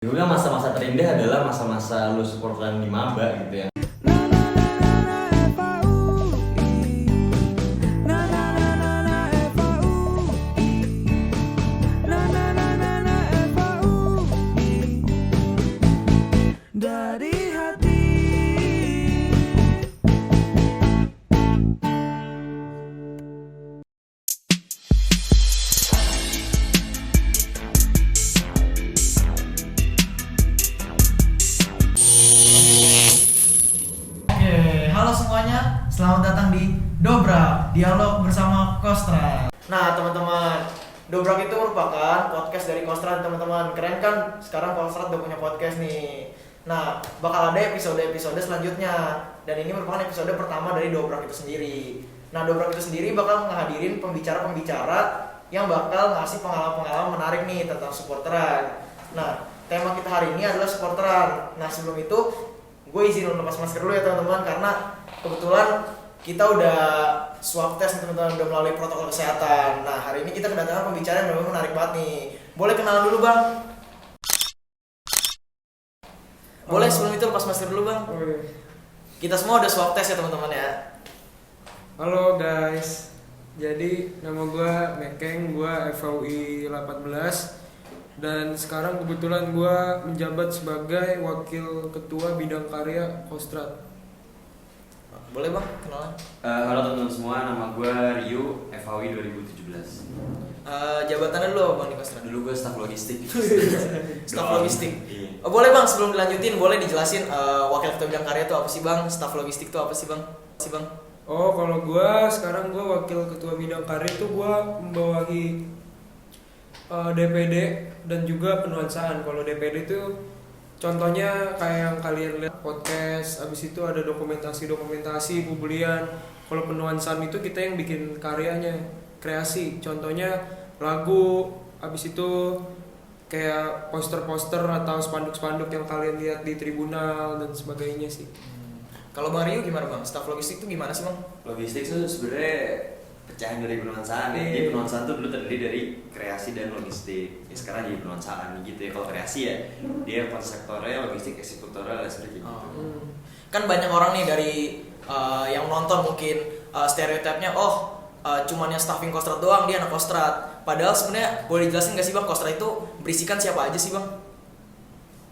Gue bilang masa-masa terindah adalah masa-masa lu supportan di maba gitu ya. Dari hati. Oke, halo semuanya, selamat datang di Dobrak, dialog bersama Kostra. Nah teman-teman, Dobrak itu merupakan podcast dari Kostra teman-teman. Keren kan? Sekarang Kostra udah punya podcast nih. Nah, bakal ada episode-episode selanjutnya. Dan ini merupakan episode pertama dari Dobrak itu sendiri. Nah, Dobrak itu sendiri bakal ngehadirin pembicara-pembicara yang bakal ngasih pengalaman-pengalaman menarik nih tentang supporteran. Nah, tema kita hari ini adalah supporteran. Nah, sebelum itu gue izin lepas masker dulu ya teman-teman, karena kebetulan kita udah swab test nih teman-teman, udah melalui protokol kesehatan. Nah, hari ini kita kedatangan pembicara yang memang menarik banget nih. Boleh kenalan dulu bang? Boleh sebelum itu lepas masker dulu bang? Kita semua udah swab test ya teman-teman ya. Halo guys, jadi nama gue Mekeng, gue FVUI 18 dan sekarang kebetulan gue menjabat sebagai Wakil Ketua Bidang Karya Kostrad. Boleh bang, kenalan? Halo teman-teman semua, nama gue Rio, FAWI 2017. Jabatannya dulu bang di Kostra. Dulu gue staf logistik. Staf logistik. Iya. Boleh bang, sebelum dilanjutin boleh dijelasin Wakil Ketua Bidang Karya itu apa sih bang? Staf logistik itu apa sih bang? Oh, kalau gue sekarang gue Wakil Ketua Bidang Karya itu gue membawahi DPD dan juga penuansaan. Kalau DPD itu contohnya kayak yang kalian lihat podcast, abis itu ada dokumentasi publian. Kalau penuansaan itu kita yang bikin karyanya, kreasi. Contohnya lagu, abis itu kayak poster-poster atau spanduk-spanduk yang kalian lihat di tribunal dan sebagainya sih. Kalau bang Rio gimana bang? Staf logistik itu gimana sih bang? Logistik itu sebenarnya pecahan dari penuansaan ya. Jadi penuansaan itu dulu terdiri dari kreasi dan logistik. Ya, sekarang jadi penuansaan gitu ya. Kalau kreasi ya dia konseptornya, logistik eksekutornya seperti gitu. Kan banyak orang nih dari yang nonton mungkin stereotipnya cuman yang staffing Kostrad doang, dia anak Kostrad. Padahal sebenarnya boleh dijelasin nggak sih bang, Kostrad itu berisikan siapa aja sih bang?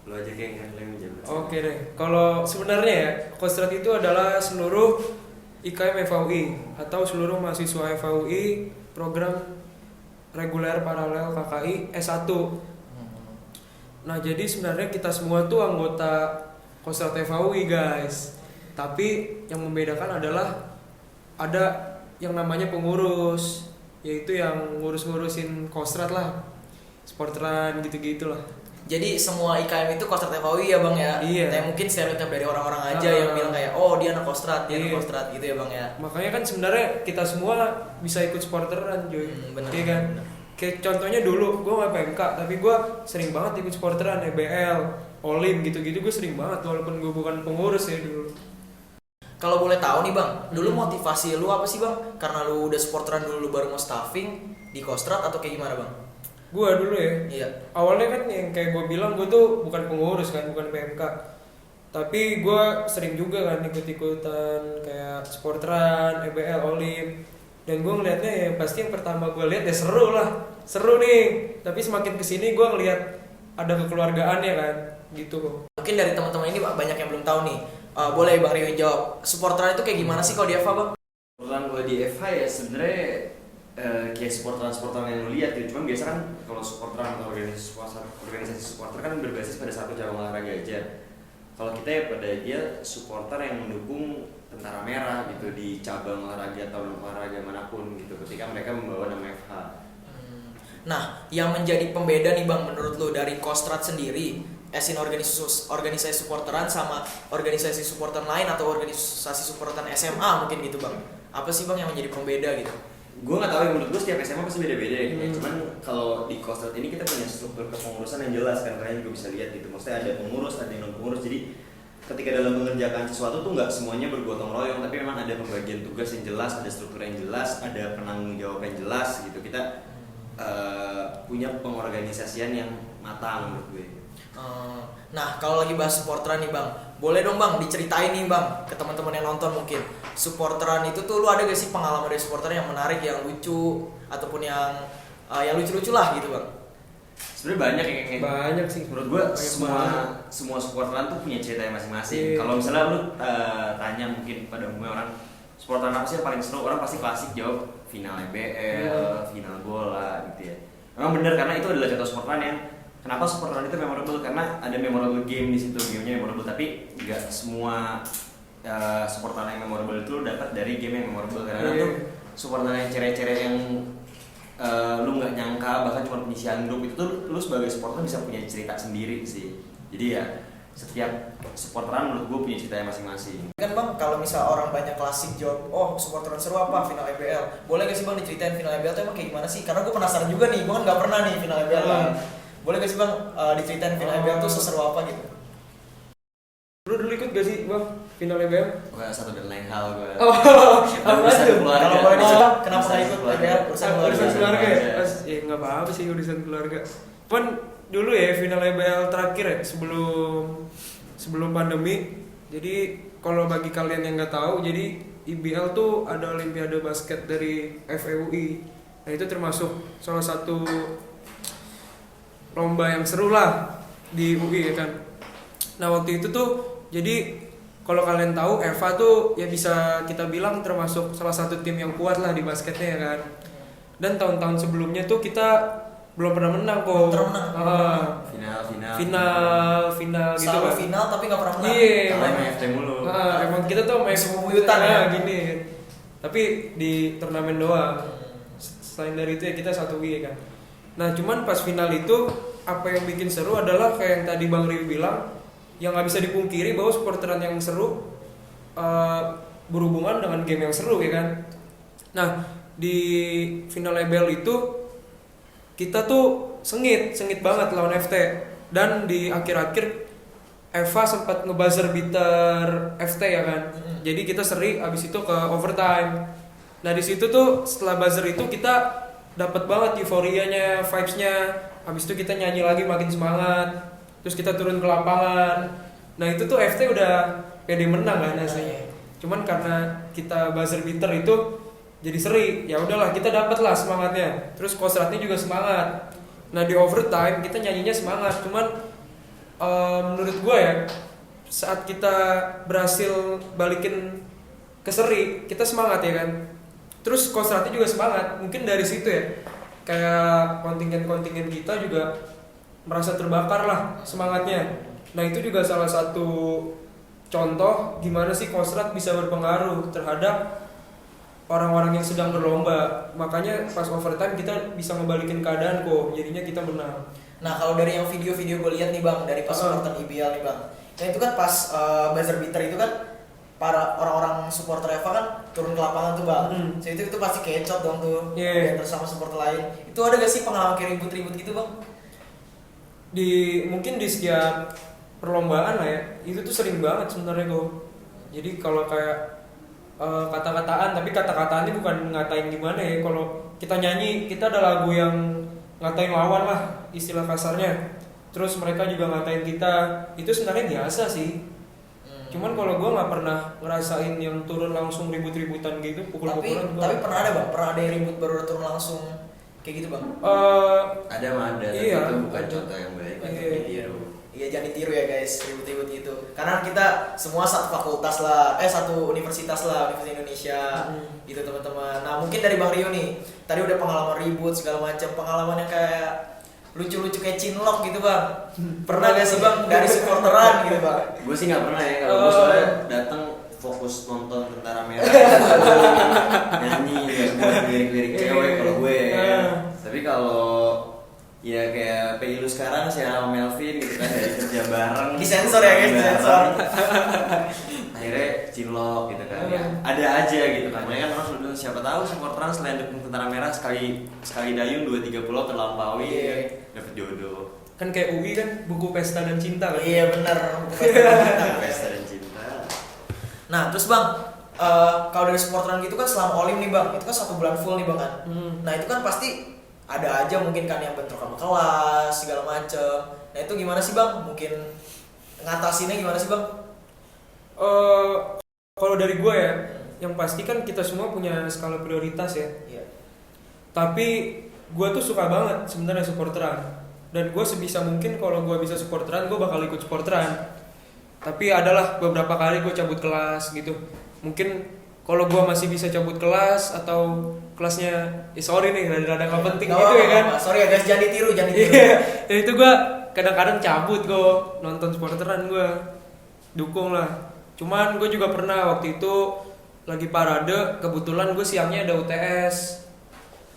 Lo aja kayak yang menjabat. Oke deh, kalau sebenarnya ya Kostrad itu adalah seluruh IKM FAUI atau seluruh mahasiswa FAUI program reguler paralel KKI S1. Nah, jadi sebenarnya kita semua tuh anggota Kostrad FAUI guys. Tapi yang membedakan adalah ada yang namanya pengurus, yaitu yang ngurus-ngurusin Kostrad lah, sporteran gitu-gitu lah. Jadi semua IKM itu Kostrad FAUI ya bang ya? Iya. Tapi mungkin stereotip dari orang-orang aja yang bilang kayak dia anak Kostrad, dia anak Kostrad gitu ya bang ya? Makanya kan sebenarnya kita semua bisa ikut sporteran Joy. Bener. Iya kan? Kayak contohnya dulu gue gak PMK, tapi gue sering banget ikut sporteran, EBL, Olim gitu-gitu gue sering banget walaupun gue bukan pengurus ya dulu. Kalau boleh tahu nih bang, dulu motivasi lu apa sih bang? Karena lu udah supporteran dulu, lu baru mau staffing di Kostrad atau kayak gimana bang? Gue dulu ya, Iya. awalnya kan yang kayak gue bilang gue tuh bukan pengurus kan, bukan PMK. Tapi gue sering juga kan ikut-ikutan kayak sporteran, EBL, Olim. Dan gue ngeliatnya ya pasti yang pertama gue lihat ya seru nih. Tapi semakin kesini gue ngeliat ada kekeluargaannya kan, gitu. Mungkin dari teman-teman ini banyak yang belum tahu nih. Boleh bang Rio jawab, supporteran itu kayak gimana sih kalau di FH bang? Supporteran kalau di FH ya sebenarnya kayak supporteran yang lu lihat gitu. Cuman biasa kan kalau supporteran atau organisasi supporter kan berbasis pada satu cabang olahraga aja. Kalau kita ya pada dia supporter yang mendukung Tentara Merah gitu di cabang olahraga atau olahraga manapun gitu ketika mereka membawa nama FH. Nah, yang menjadi pembeda nih bang menurut lu dari Kostrad sendiri, organisasi supporteran sama organisasi supporter lain atau organisasi supporteran SMA mungkin gitu bang? Apa sih bang yang menjadi pembeda gitu? Gue nggak tahu ya, menurut gue setiap SMA pasti beda-beda ya. Cuman kalau di Kostrad ini kita punya struktur kepengurusan yang jelas kan, kalian juga bisa lihat gitu. Maksudnya ada pengurus, ada yang non pengurus. Jadi ketika dalam mengerjakan sesuatu tuh nggak semuanya bergotong royong, tapi memang ada pembagian tugas yang jelas, ada struktur yang jelas, ada penanggung jawab yang jelas gitu. Kita punya pengorganisasian yang matang menurut gue. Nah, kalau lagi bahas supporteran nih bang, boleh dong bang diceritain nih bang ke teman-teman yang nonton mungkin supporteran itu tuh lu ada gak sih pengalaman dari supporter yang menarik, yang lucu ataupun yang lucu-lucu lah gitu bang? Sebenarnya banyak yang kayak Banyak sih. menurut gua Banyak semua supporteran tuh punya cerita masing-masing. Iya. Kalau misalnya lu tanya mungkin pada umumnya orang supporteran apa sih yang paling seru, orang pasti klasik jawab final EBL, final bola gitu ya. Memang benar karena itu adalah contoh supporteran yang kenapa supporteran itu memorable, karena ada memorable game di situ, gamenya memorable, tapi nggak semua supporteran yang memorable itu dapat dari game yang memorable. Karena tuh supporteran yang cere-cere yang lu nggak nyangka, bahkan cuma penyisian grup itu tuh lu sebagai supporter bisa punya cerita sendiri sih. Jadi ya setiap supporteran menurut gue punya ceritanya masing-masing. Kan bang, kalau misal orang banyak klasik jawab, oh supporteran seru apa final EBL, boleh gak sih bang diceritain final EBL tuh emang kayak gimana sih? Karena gue penasaran juga nih, gue kan nggak pernah nih final EBL kan. Boleh gak sih bang diceritain final EBL tuh seseru apa gitu? Lu dulu ikut gak sih bang final EBL? Gue satu dan lain hal gue. Apa tuh? Kalau boleh diceritain kenapa nggak ikut EBL? Urusan keluarga ya? Nggak apa-apa sih urusan keluarga. Pun dulu ya final EBL terakhir ya sebelum pandemi. Jadi kalau bagi kalian yang nggak tahu, jadi IBL tuh ada Olimpiade basket dari FEUI. Nah itu termasuk salah satu lomba yang seru lah di UI ya kan. Nah waktu itu tuh jadi kalau kalian tahu Eva tuh ya bisa kita bilang termasuk salah satu tim yang kuat lah di basketnya ya kan. Dan tahun-tahun sebelumnya tuh kita belum pernah menang kok. Final gitu selalu kan. final tapi nggak pernah menang. Iya. Kalau main FT mulu. Emang kita tuh main Semuyutan ya? gini. Tapi di turnamen doang. Selain dari itu ya kita satu UI kan. Nah cuman pas final itu apa yang bikin seru adalah kayak yang tadi Bang Rio bilang, yang nggak bisa dipungkiri bahwa supporteran yang seru berhubungan dengan game yang seru ya kan. Nah di final EBL itu kita tuh sengit banget lawan FT, dan di akhir-akhir Eva sempat ngebuzzer beater FT ya kan. Jadi kita seri abis itu ke overtime. Nah di situ tuh setelah buzzer itu kita dapat banget euforianya, vibes-nya. Abis itu kita nyanyi lagi makin semangat. Terus kita turun ke lapangan. Nah itu tuh FT udah pede menang kan hasilnya. Cuman karena kita buzzer beater itu jadi seri. Ya udahlah kita dapat lah semangatnya. Terus Kostratnya juga semangat. Nah di overtime kita nyanyinya semangat. Cuman menurut gue ya, saat kita berhasil balikin ke seri, kita semangat ya kan. Terus Kostratnya juga semangat. Mungkin dari situ ya, kayak kontingen kita juga merasa terbakar lah semangatnya. Nah itu juga salah satu contoh gimana sih Kostrat bisa berpengaruh terhadap orang-orang yang sedang berlomba. Makanya pas overtime kita bisa ngebalikin keadaan kok, jadinya kita menang. Nah kalau dari yang video-video gue lihat nih bang, dari pas supporter IBL nih bang, nah itu kan pas buzzer beater itu kan para orang-orang supporter Eva kan turun ke lapangan tuh bang. So itu pasti kecot dong tuh, Yeah. sama supporter lain. Itu ada gak sih pengalaman kayak ribut-ribut gitu bang? Mungkin di setiap perlombaan lah ya, itu tuh sering banget sebenarnya gue. Jadi kalau kayak kata-kataan, tapi kata-kataannya bukan ngatain gimana ya. Kalau kita nyanyi, kita ada lagu yang ngatain lawan lah istilah kasarnya. Terus mereka juga ngatain kita, itu sebenarnya biasa sih. Cuman kalau gue nggak pernah ngerasain yang turun langsung ribut-ributan gitu, pukul-pukulan. Tapi pernah ada bang, pernah ada yang ribut baru turun langsung kayak gitu bang? Ada mah ada, tapi Iya. itu bukan contoh yang baik untuk ditiru. Iya jangan ditiru ya guys, ribut-ribut gitu. Karena kita semua satu fakultas lah, satu universitas lah, Universitas Indonesia, gitu teman-teman. Nah mungkin dari Bang Rio nih, tadi udah pengalaman ribut segala macam, pengalaman yang kayak lucu-lucu kayak cinlok gitu bang. Pernah gak sih bang dari supporteran gitu bang? Gue sih nggak pernah ya, kalau gue soalnya datang fokus nonton Tentara Merah, nyanyi, lirik-lirik cewek kalau gue. Tapi kalau ya kayak PI lu sekarang sih sama Melvin gitu kan, dari kerja bareng. Disensor ya guys, disensor. Akhirnya cinlok gitu kan. Ya, ada aja gitu kan. Makanya kan orang selalu bilang, siapa tahu supporteran selain dukung Tentara Merah sekali dayung 2-3 pulau terlampaui, dapet jodoh. Kan kayak UI kan buku Pesta dan Cinta kan. Iya bener. Pesta dan cinta. Nah terus bang, kalau dari supporteran gitu kan selama Olim nih bang, itu kan 1 bulan full nih bang kan. Nah itu kan pasti ada aja mungkin kan yang bentrok sama kelas segala macem. Nah Nah itu gimana sih bang? Mungkin ngatasinnya gimana sih bang? Kalau dari gue ya, yang pasti kan kita semua punya skala prioritas ya. Iya. Tapi gue tuh suka banget sebenarnya supporteran. Dan gue sebisa mungkin kalau gue bisa supporteran, gue bakal ikut supporteran. Tapi adalah beberapa kali gue cabut kelas gitu. Mungkin kalau gue masih bisa cabut kelas atau kelasnya, sorry nih, rada-rada nggak penting gitu ya kan. Sorry ya guys, jangan ditiru. Dan itu gue kadang-kadang cabut gue nonton supporteran, gue dukung lah. Cuman gue juga pernah waktu itu lagi parade, kebetulan gue siangnya ada UTS.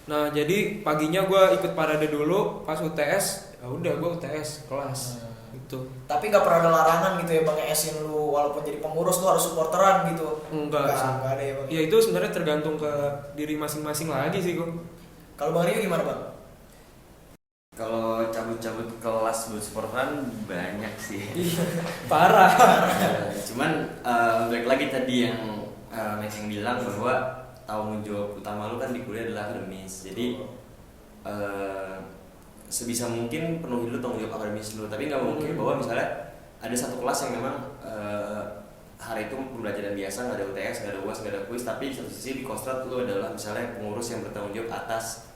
Nah jadi paginya gue ikut parade dulu, pas UTS ya udah gue UTS kelas gitu. Tapi nggak pernah ada larangan gitu ya bang, esin lu walaupun jadi pengurus lu harus supporteran gitu? Enggak ada ya bang. Ya itu sebenarnya tergantung ke diri masing-masing lagi sih gue. Kalau bang Rio gimana bang? Kalau cabut-cabut kelas buat supporteran banyak sih. Parah. Cuman balik lagi tadi yang Max yang bilang bahwa tanggung jawab utama lu kan di kuliah adalah akademis. Jadi sebisa mungkin penuhi dulu tanggung jawab akademis dulu. Tapi nggak mungkin bahwa misalnya ada satu kelas yang memang hari itu pembelajaran biasa, nggak ada UTS, nggak ada UAS, nggak ada kuis. Tapi di satu sisi di Kostrad lu adalah misalnya pengurus yang bertanggung jawab atas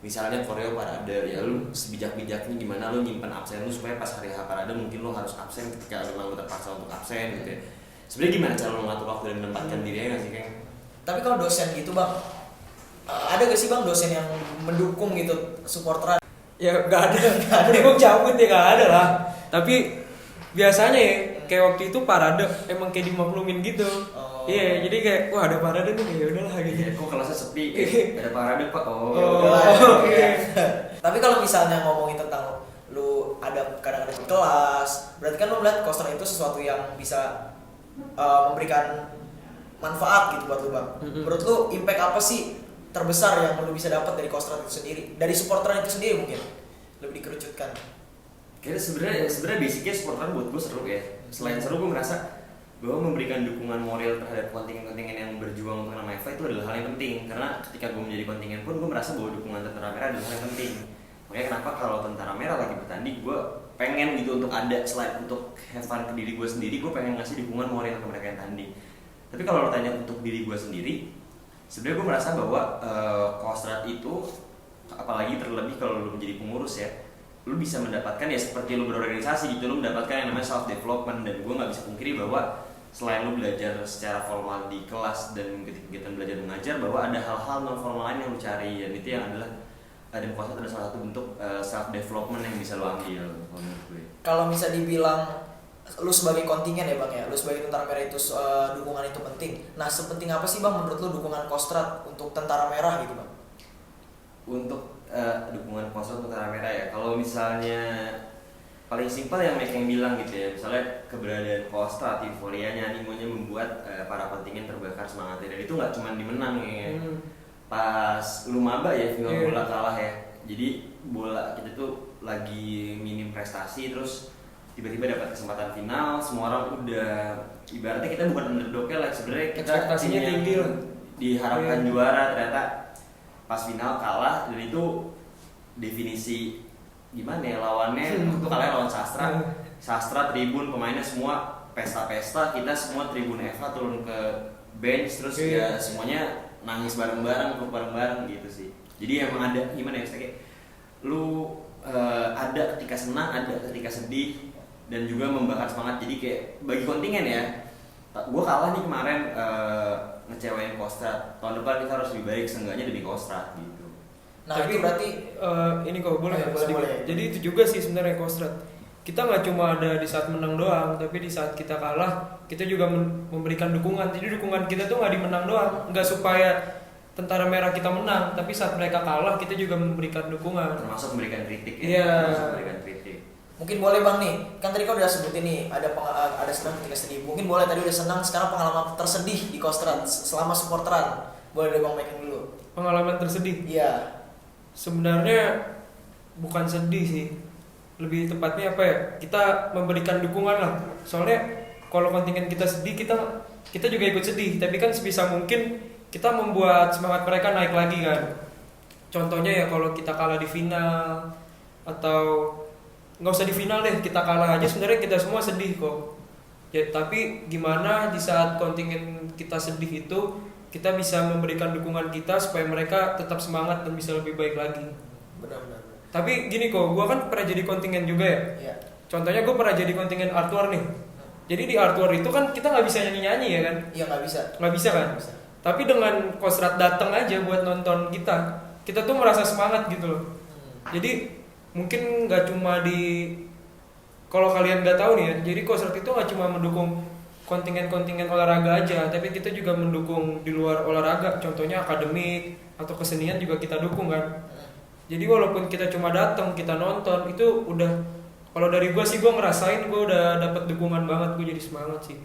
misalnya koreo parade, ya lu sebijak-bijaknya gimana lu nyimpen absen lu supaya pas hari H parade mungkin lu harus absen ketika memang lu terpaksa untuk absen gitu ya. Sebenarnya gimana cara lu ngatur waktu dan menempatkan dirinya nggak sih Keng? Tapi kalau dosen gitu bang, ada gak sih bang dosen yang mendukung gitu supporteran? Ya nggak ada. Gue cabut ya nggak ada lah. Tapi biasanya ya kayak waktu itu parade emang kayak dimaklumin gitu. Iya, jadi kayak wah ada parade nih, ya udahlah gitu. Kok kelasnya sepi? Ada parade Pak. Tapi kalau misalnya ngomongin tentang lu ada kadang-kadang di kelas, berarti kan lu melihat Kostrad itu sesuatu yang bisa memberikan manfaat gitu buat lu bang. Menurut lu impact apa sih terbesar yang lu bisa dapat dari Kostrad itu sendiri, dari supporteran itu sendiri mungkin lebih dikerucutkan? Kayaknya sebenarnya basicnya supporteran buat gue seru ya. Selain seru, gue merasa bahwa memberikan dukungan moral terhadap kontingen-kontingen yang berjuang untuk nama FA itu adalah hal yang penting. Karena ketika gue menjadi kontingen pun gue merasa bahwa dukungan Tentara Merah adalah hal yang penting. Makanya kenapa kalau Tentara Merah lagi bertanding, gue pengen gitu untuk ada selain untuk have fun ke diri gue sendiri, gue pengen ngasih dukungan moral ke mereka yang tanding. Tapi kalau lo tanya untuk diri gue sendiri, sebenarnya gue merasa bahwa Kostrad itu, apalagi terlebih kalau lo menjadi pengurus ya, lo bisa mendapatkan ya seperti lo berorganisasi gitu, lo mendapatkan yang namanya self development. Dan gue nggak bisa pungkiri bahwa selain lu belajar secara formal di kelas dan mengikuti kegiatan belajar mengajar, bahwa ada hal-hal non formal lain yang lu cari, dan itu yang adalah dan Kostrad adalah salah satu bentuk self development yang bisa lu ambil menurut gue. Kalau bisa dibilang lu sebagai kontingen ya bang ya, lu sebagai Tentara Merah itu dukungan itu penting. Nah sepenting apa sih bang menurut lu dukungan Kostrad untuk Tentara Merah gitu bang? Untuk dukungan Kostrad untuk Tentara Merah ya, kalau misalnya paling simpel yang Mike yang bilang gitu ya, misalnya keberadaan Kostrad, euforianya, animonya membuat para kontingen terbakar semangatnya. Dan itu nggak cuma dimenang ya. Pas lu maba ya final bola kalah ya, jadi bola kita tuh lagi minim prestasi, terus tiba-tiba dapat kesempatan final, semua orang udah ibaratnya kita bukan underdog lah, sebenarnya kita ekspektasinya tinggi lah, diharapkan juara, ternyata pas final kalah. Dan itu definisi gimana ya, lawannya waktu kalah lawan Sastra tribun, pemainnya semua pesta-pesta, kita semua tribun Eva turun ke bench, terus ya semuanya nangis bareng-bareng, peluk bareng-bareng gitu sih. Jadi emang ada gimana ya, kayak lu ada ketika senang, ada ketika sedih, dan juga membakar semangat. Jadi kayak bagi kontingen ya, gue kalah nih kemarin ngecewain Kostrad, tahun depan kita harus lebih baik seenggaknya demi Kostrad gitu. Nah tapi itu berarti ini kalau boleh, boleh. Jadi itu juga sih sebenarnya Kostrad. Kita nggak cuma ada di saat menang doang, tapi di saat kita kalah kita juga memberikan dukungan. Jadi dukungan kita tuh nggak di menang doang, nggak supaya Tentara Merah kita menang, tapi saat mereka kalah kita juga memberikan dukungan. Termasuk memberikan kritik ya. Iya. Termasuk memberikan kritik. Mungkin boleh bang nih, kan tadi kau udah sebutin nih ada senang ketika sedih. Mungkin boleh tadi udah senang, sekarang pengalaman tersedih di Kostrad selama supporteran. Boleh deh bang makin dulu. Pengalaman tersedih? Iya. Sebenarnya bukan sedih sih, lebih tepatnya apa ya, kita memberikan dukungan lah. Soalnya kalau kontingen kita sedih, kita juga ikut sedih, tapi kan sebisa mungkin kita membuat semangat mereka naik lagi kan. Contohnya ya kalau kita kalah di final atau nggak usah di final deh, kita kalah aja sebenarnya kita semua sedih kok. Ya, tapi gimana di saat kontingen kita sedih itu kita bisa memberikan dukungan kita supaya mereka tetap semangat dan bisa lebih baik lagi. Benar-benar. Tapi gini kok, gue kan pernah jadi kontingen juga ya. Iya. Contohnya gue pernah jadi kontingen Artwar nih. Jadi di Artwar itu kan kita nggak bisa nyanyi-nyanyi ya kan? Iya nggak bisa. Nggak bisa kan? Nggak bisa. Tapi dengan Kostrat datang aja buat nonton kita tuh merasa semangat gitu loh. Jadi mungkin nggak cuma kalau kalian nggak tahu nih ya, jadi Kostrat itu nggak cuma mendukung kontingen-kontingen olahraga aja, tapi kita juga mendukung di luar olahraga, contohnya akademik atau kesenian juga kita dukung kan. Jadi walaupun kita cuma datang, kita nonton, itu udah, kalau dari gue sih gue ngerasain gue udah dapat dukungan banget, gue jadi semangat sih.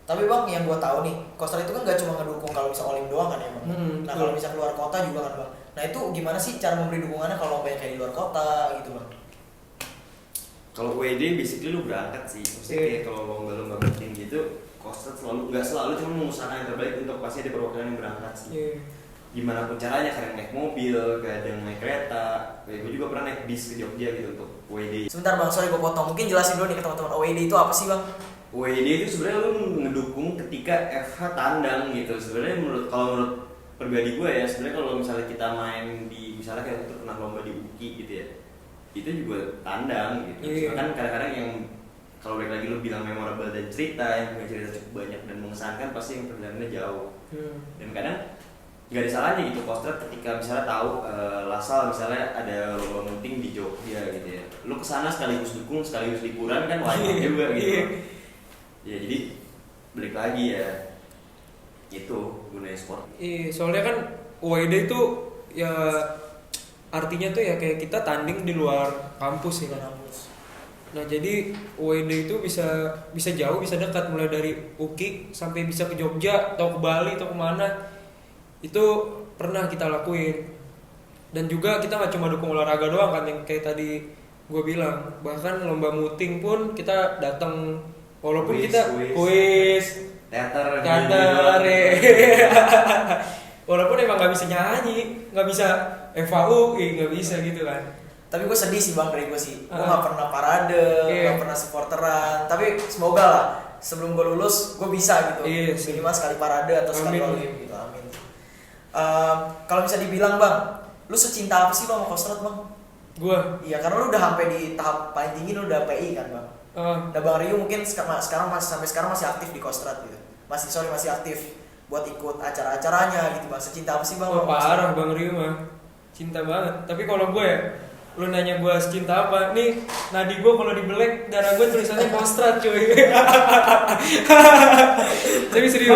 Tapi bang, yang gue tahu nih, Kostrat itu kan gak cuma ngedukung kalau bisa olim doang kan ya bang. Nah kalau bisa keluar kota juga kan bang. Nah itu gimana sih cara memberi dukungannya kalau banyak kayak di luar kota gitu bang? Kalau WD basically lu berangkat sih, maksudnya kayak kalau lomba-lomba penting gitu, Kostrat nggak selalu cuma mengusahakan yang terbaik untuk pasti ada perwakilan yang berangkat sih. Gimana pun caranya, kadang naik mobil, kadang naik kereta, kayak gue juga pernah naik bis ke Jogja gitu untuk WD. Sebentar bang, sorry gue potong, mungkin jelasin dulu nih ke teman-teman, WD itu apa sih bang? WD itu sebenarnya lu ngedukung ketika FH tandang gitu. Sebenarnya kalau menurut pribadi gue ya, sebenarnya kalau misalnya kita main di, misalnya kayak itu pernah lomba di UKI gitu ya, itu juga tandang gitu. Kan kadang-kadang yang kalau balik lagi lu bilang memorable dan cerita yang punya cerita cukup banyak dan mengesankan, pasti yang perjalanannya jauh. Dan kadang nggak ada salahnya gitu Kostrat ketika misalnya tahu Lasal misalnya ada lomba munting di Jogja gitu ya, lu kesana sekaligus dukung sekaligus liburan kan wajar juga gitu. Ya jadi balik lagi ya itu gunanya sport. Soalnya kan WD itu ya artinya tuh ya kayak kita tanding di luar kampus ya kan. Nah jadi WD itu bisa jauh, bisa dekat, mulai dari UKI sampai bisa ke Jogja atau ke Bali atau kemana, itu pernah kita lakuin. Dan juga kita nggak cuma dukung olahraga doang kan, yang kayak tadi gue bilang, bahkan lomba muting pun kita datang, walaupun kita kuis teater walaupun emang nggak bisa nyanyi, nggak bisa FAU, nggak bisa gitu kan. Tapi gue sedih sih bang, dari gue sih, gue nggak pernah parade, nggak pernah supporteran. Tapi semoga lah sebelum gue lulus gue bisa gitu, minimal sekali parade atau sekali olim gitu, amin. Kalau bisa dibilang bang, lu secinta apa sih bang sama Kostrat bang? Gue? Iya, karena lu udah sampai di tahap paling tinggi, lu udah PI kan bang. Nah bang Rio mungkin sekarang sampai sekarang masih aktif di Kostrat gitu, masih aktif buat ikut acara-acaranya gitu bang. Secinta apa sih bang? Parah bang Rio mah, cinta banget. Tapi kalau gue, lu nanya gue secinta apa? Nih, nadi gue kalau dibelek darah gue tulisannya Kostrat cuy. Tapi serius.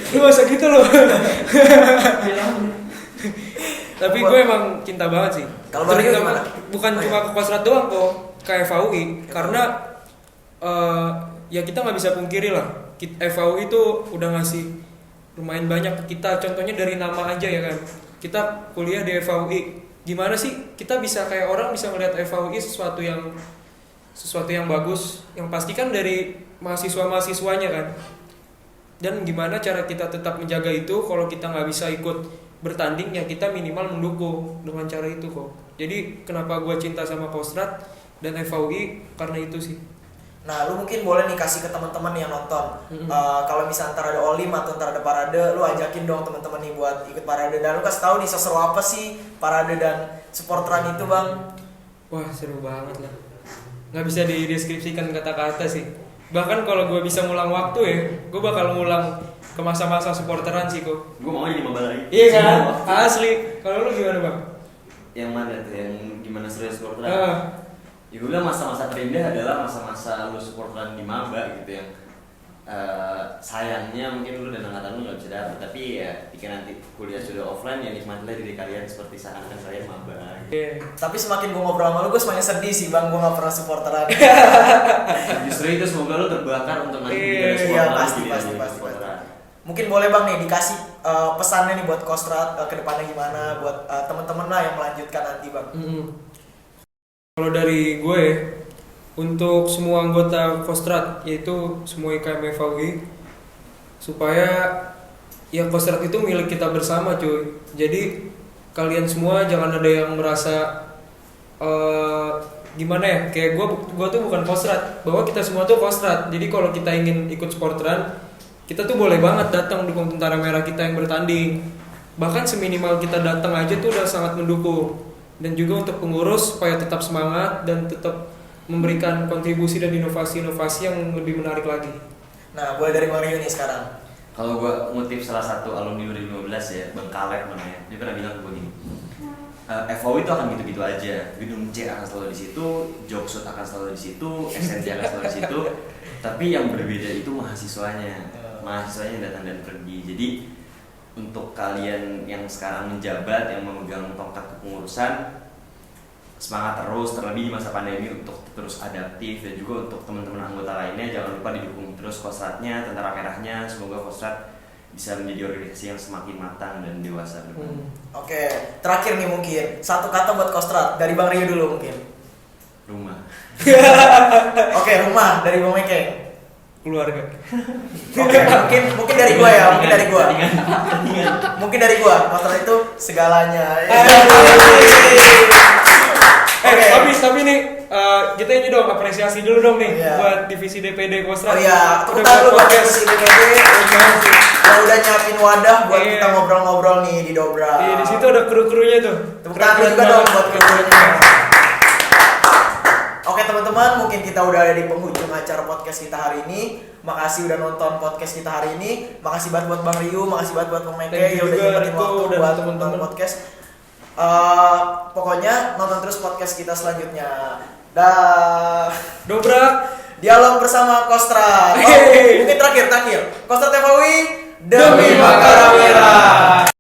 Lu masa gitu loh. Tapi gue emang cinta banget sih. Kalau Rio gimana? Bukan cuma ke Kostrat doang kok, ke FAUI. Karena ya kita nggak bisa pungkiri lah, FAUI itu udah ngasih lumayan banyak ke kita. Contohnya dari nama aja ya kan, kita kuliah di FAUI. Gimana sih kita bisa kayak orang bisa melihat FAUI sesuatu yang bagus, yang pasti kan dari mahasiswa-mahasiswanya kan. Dan gimana cara kita tetap menjaga itu kalau kita nggak bisa ikut bertanding, ya kita minimal mendukung dengan cara itu kok. Jadi kenapa gue cinta sama Kostrat dan FAUI karena itu sih. Nah, lu mungkin boleh nih kasih ke teman-teman yang nonton. Kalau misalnya ntar ada olim atau ntar ada parade, lu ajakin dong teman-teman nih buat ikut parade, dan lu kasih tahu nih seseru apa sih parade dan supporteran itu bang. Wah seru banget lah, nggak bisa dideskripsikan kata-kata sih. Bahkan kalau gue bisa ngulang waktu ya, gue bakal ngulang ke masa-masa supporteran sih kok. Gue mau jadi maba lagi. Iya kan, asli. Kalau lu gimana bang? Yang mana tuh, yang gimana seru supporteran? Ya gue bilang masa-masa terindah adalah masa-masa lu supporteran di maba gitu, yang sayangnya mungkin lu dan angkatan lu gak bisa dapet, tapi ya ketika nanti kuliah sudah offline ya nikmatilah diri kalian seperti seakan-akan kalian maba gitu. Tapi semakin gue ngobrol sama lu, gue semakin sedih sih bang, gue gak pernah supporteran. Justru itu, semoga lu terbakar untuk nanti iya, pasti. Mungkin boleh bang nih dikasih pesannya nih buat Kostrat ke depannya gimana, buat temen-temen lah yang melanjutkan nanti bang. Kalau dari gue, untuk semua anggota Kostrat, yaitu semua IKM FAUI, supaya ya Kostrat itu milik kita bersama cuy. Jadi kalian semua jangan ada yang merasa gimana ya, kayak gua tuh bukan Kostrad, bahwa kita semua tuh Kostrad. Jadi kalau kita ingin ikut sportran, kita tuh boleh banget datang dukung Tentara Merah kita yang bertanding. Bahkan seminimal kita datang aja tuh udah sangat mendukung. Dan juga untuk pengurus supaya tetap semangat dan tetap memberikan kontribusi dan inovasi-inovasi yang lebih menarik lagi. Nah, boleh dari Bang Rio nih sekarang. Kalau gue ngutip salah satu alumni 2015 ya, Bang Kaleb namanya, dia pernah bilang ke gue gini, FOI itu akan gitu-gitu aja, gedung C akan selalu di situ, Joksut akan selalu di situ, SNC akan selalu di situ, tapi yang berbeda itu mahasiswanya datang dan pergi. Jadi untuk kalian yang sekarang menjabat, yang memegang tongkat kepengurusan, semangat terus, terlebih di masa pandemi untuk terus adaptif, dan juga untuk teman-teman anggota lainnya jangan lupa didukung terus Kostratnya, Tentara Merahnya. Semoga Kostrat bisa menjadi organisasi yang semakin matang dan dewasa ke depan. Oke, terakhir nih mungkin satu kata buat Kostrat dari Bang Rio dulu mungkin. Rumah. Oke, rumah dari Bang Meke. Keluarga. Oke, mungkin dari gua ya, mungkin dari gua. Kostrat itu segalanya. Tapi nih kita ini dong apresiasi dulu dong nih buat divisi DPD Kostrat. Oh iya, tepuk tangan dulu buat divisi DPD yang udah nyiapin wadah buat kita ngobrol-ngobrol nih di Dobra. Iya, di situ ada kru-krunya tuh. Tepuk tangan juga dong buat kru-krunya. Oke teman-teman, mungkin kita udah ada di penghujung acara podcast kita hari ini. Makasih udah nonton podcast kita hari ini. Makasih banget buat Bang Rio, makasih banget buat Bang Meke yang udah nyempetin waktu buat nonton podcast. Pokoknya nonton terus podcast kita selanjutnya. Dah. Dobrak. Dialog bersama Kostrat. Mungkin terakhir. Kostrat FOI demi Makaram Merah.